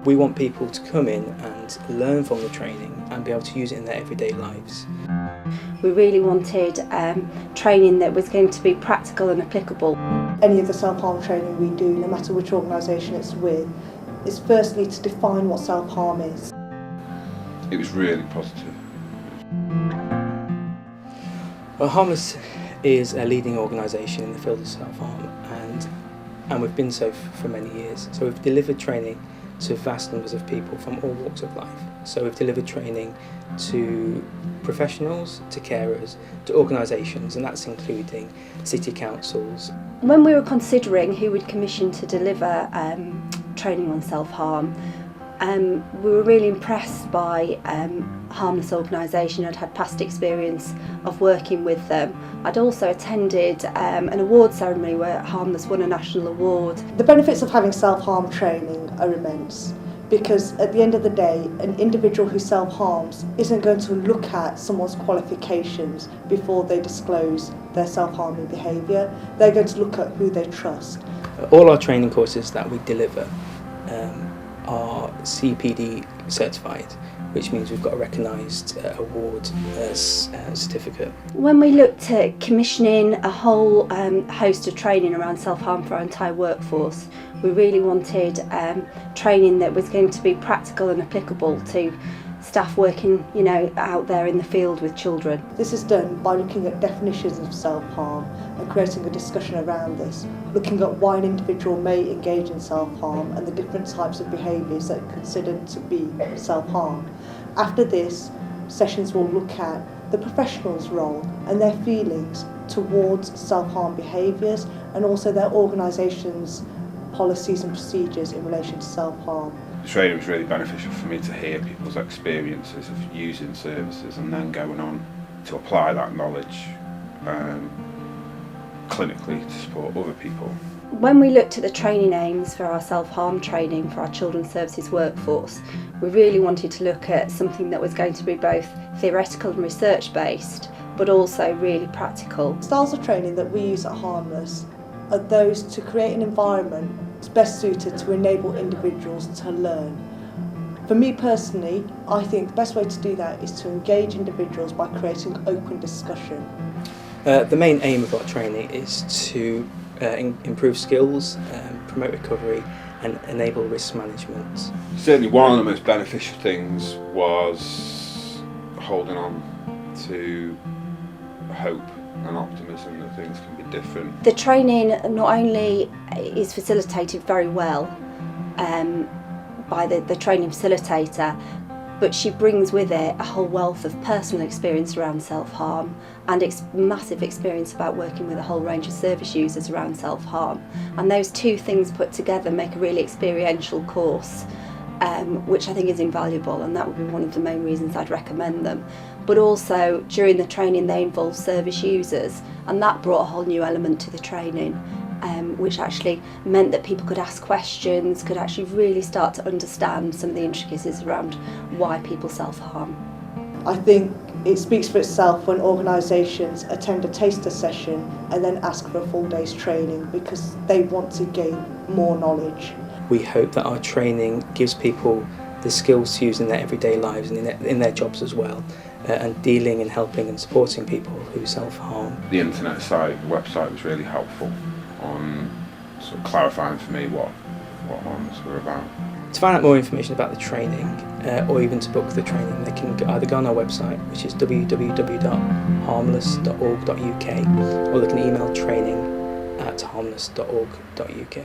We want people to come in and learn from the training and be able to use it in their everyday lives. We really wanted training that was going to be practical and applicable. Any of the self-harm training we do, no matter which organisation it's with, is firstly to define what self-harm is. It was really positive. Well, Harmless is a leading organisation in the field of self-harm, and we've been so for many years. So we've delivered training to vast numbers of people from all walks of life. So we've delivered training to professionals, to carers, to organisations, and that's including city councils. When we were considering who we'd commission to deliver training on self-harm, we were really impressed by Harmless organisation. I'd had past experience of working with them. I'd also attended an award ceremony where Harmless won a national award. The benefits of having self-harm training are immense, because at the end of the day, an individual who self-harms isn't going to look at someone's qualifications before they disclose their self-harming behaviour. They're going to look at who they trust. All our training courses that we deliver are CPD certified, which means we've got a recognised award certificate. When we looked at commissioning a whole host of training around self-harm for our entire workforce, we really wanted training that was going to be practical and applicable to staff working, out there in the field with children. This is done by looking at definitions of self-harm and creating a discussion around this, looking at why an individual may engage in self-harm and the different types of behaviours that are considered to be self-harm. After this, sessions will look at the professional's role and their feelings towards self-harm behaviours, and also their organisation's policies and procedures in relation to self-harm. The training was really beneficial for me to hear people's experiences of using services and then going on to apply that knowledge clinically to support other people. When we looked at the training aims for our self-harm training for our children's services workforce, we really wanted to look at something that was going to be both theoretical and research based, but also really practical. Styles of training that we use at Harmless are those to create an environment that's best suited to enable individuals to learn. For me personally, I think the best way to do that is to engage individuals by creating open discussion. The main aim of our training is to improve skills, promote recovery and enable risk management. Certainly one of the most beneficial things was holding on to hope and optimism that things can be different. The training not only is facilitated very well by the training facilitator, but she brings with it a whole wealth of personal experience around self-harm and massive experience about working with a whole range of service users around self-harm. And those two things put together make a really experiential course, which I think is invaluable, and that would be one of the main reasons I'd recommend them. But also during the training they involve service users, and that brought a whole new element to the training, which actually meant that people could ask questions, could actually really start to understand some of the intricacies around why people self-harm. I think it speaks for itself when organisations attend a taster session and then ask for a full day's training because they want to gain more knowledge. We hope that our training gives people the skills to use in their everyday lives and in their jobs as well, and dealing and helping and supporting people who self-harm. The internet site, the website was really helpful on sort of clarifying for me what Harmless were about. To find out more information about the training, or even to book the training, they can either go on our website, which is www.harmless.org.uk, or they can email training@harmless.org.uk.